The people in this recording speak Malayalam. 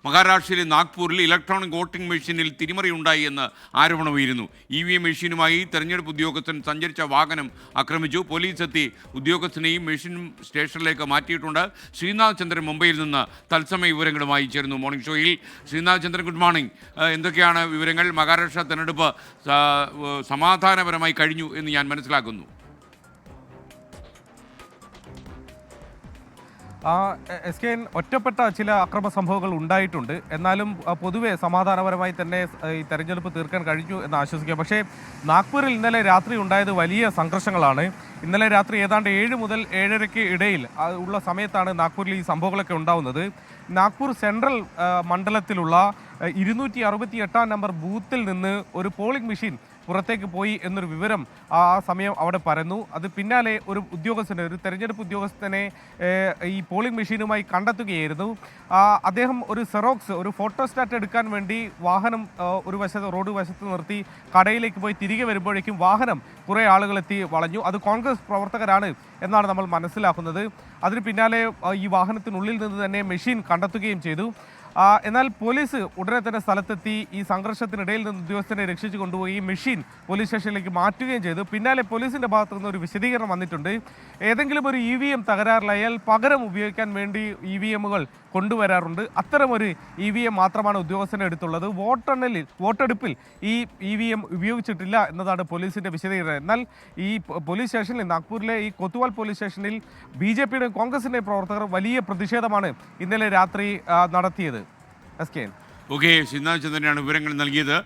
മഹാരാഷ്ട്രയിലെ നാഗ്പൂരിൽ ഇലക്ട്രോണിക് വോട്ടിംഗ് മെഷീനിൽ തിരിമറിയുണ്ടായി എന്ന് ആരോപണമുയരുന്നു. EVM മെഷീനുമായി തെരഞ്ഞെടുപ്പ് ഉദ്യോഗസ്ഥൻ സഞ്ചരിച്ച വാഹനം ആക്രമിച്ചു. പോലീസ് എത്തി ഉദ്യോഗസ്ഥനെയും മെഷീനും സ്റ്റേഷനിലേക്ക് മാറ്റിയിട്ടുണ്ട്. ശ്രീനാഥ് ചന്ദ്രൻ മുംബൈയിൽ നിന്ന് തത്സമയ വിവരങ്ങളുമായി ചേരുന്നു മോർണിംഗ് ഷോയിൽ. ശ്രീനാഥ് ചന്ദ്രൻ, ഗുഡ് മോർണിംഗ്. എന്തൊക്കെയാണ് വിവരങ്ങൾ? മഹാരാഷ്ട്ര തെരഞ്ഞെടുപ്പ് സമാധാനപരമായി കഴിഞ്ഞു എന്ന് ഞാൻ മനസ്സിലാക്കുന്നു. SKN ഒറ്റപ്പെട്ട ചില അക്രമ സംഭവങ്ങൾ ഉണ്ടായിട്ടുണ്ട്. എന്നാലും പൊതുവെ സമാധാനപരമായി തന്നെ ഈ തെരഞ്ഞെടുപ്പ് തീർക്കാൻ കഴിഞ്ഞു എന്ന് ആശ്വസിക്കാം. പക്ഷേ നാഗ്പൂരിൽ ഇന്നലെ രാത്രി ഉണ്ടായത് വലിയ സംഘർഷങ്ങളാണ്. ഇന്നലെ രാത്രി ഏതാണ്ട് 7 മുതൽ 7:30 ഇടയിൽ ഉള്ള സമയത്താണ് നാഗ്പൂരിൽ ഈ സംഭവങ്ങളൊക്കെ ഉണ്ടാവുന്നത്. നാഗ്പൂർ സെൻട്രൽ മണ്ഡലത്തിലുള്ള 268 നമ്പർ ബൂത്തിൽ നിന്ന് ഒരു പോളിംഗ് മെഷീൻ പുറത്തേക്ക് പോയി എന്നൊരു വിവരം ആ സമയം അവിടെ പരന്നു. അത് പിന്നാലെ ഒരു തെരഞ്ഞെടുപ്പ് ഉദ്യോഗസ്ഥനെ ഈ പോളിംഗ് മെഷീനുമായി കണ്ടെത്തുകയായിരുന്നു. അദ്ദേഹം ഒരു ഫോട്ടോസ്റ്റാറ്റ് എടുക്കാൻ വേണ്ടി വാഹനം റോഡ് വശത്ത് നിർത്തി കടയിലേക്ക് പോയി തിരികെ വരുമ്പോഴേക്കും വാഹനം കുറേ ആളുകളെത്തി വളഞ്ഞു. അത് കോൺഗ്രസ് പ്രവർത്തകരാണ് എന്നാണ് നമ്മൾ മനസ്സിലാക്കുന്നത്. അതിന് പിന്നാലെ ഈ വാഹനത്തിനുള്ളിൽ നിന്ന് തന്നെ മെഷീൻ കണ്ടെത്തുകയും ചെയ്തു. എന്നാൽ പോലീസ് ഉടനെ തന്നെ സ്ഥലത്തെത്തി ഈ സംഘർഷത്തിനിടയിൽ നിന്ന് ഉദ്യോഗസ്ഥനെ രക്ഷിച്ചു കൊണ്ടുപോയി ഈ മെഷീൻ പോലീസ് സ്റ്റേഷനിലേക്ക് മാറ്റുകയും ചെയ്തു. പിന്നാലെ പോലീസിൻ്റെ ഭാഗത്തു നിന്ന് ഒരു വിശദീകരണം വന്നിട്ടുണ്ട്. ഏതെങ്കിലും ഒരു EVM തകരാറിലായാൽ പകരം ഉപയോഗിക്കാൻ വേണ്ടി EVMകൾ കൊണ്ടുവരാറുണ്ട്. അത്തരമൊരു EVM മാത്രമാണ് ഉദ്യോഗസ്ഥനെ എടുത്തുള്ളത്. വോട്ടെടുപ്പിൽ ഈ EVM ഉപയോഗിച്ചിട്ടില്ല എന്നതാണ് പോലീസിൻ്റെ വിശദീകരണം. എന്നാൽ ഈ പോലീസ് സ്റ്റേഷനിൽ, നാഗ്പൂരിലെ ഈ കൊത്വാൽ പോലീസ് സ്റ്റേഷനിൽ BJPയുടെയും കോൺഗ്രസിൻ്റെയും പ്രവർത്തകർ വലിയ പ്രതിഷേധമാണ് ഇന്നലെ രാത്രി നടത്തിയത്. ഓക്കെ, ശ്രീനാഥ് ചന്ദ്രനാണ് വിവരങ്ങൾ നൽകിയത്.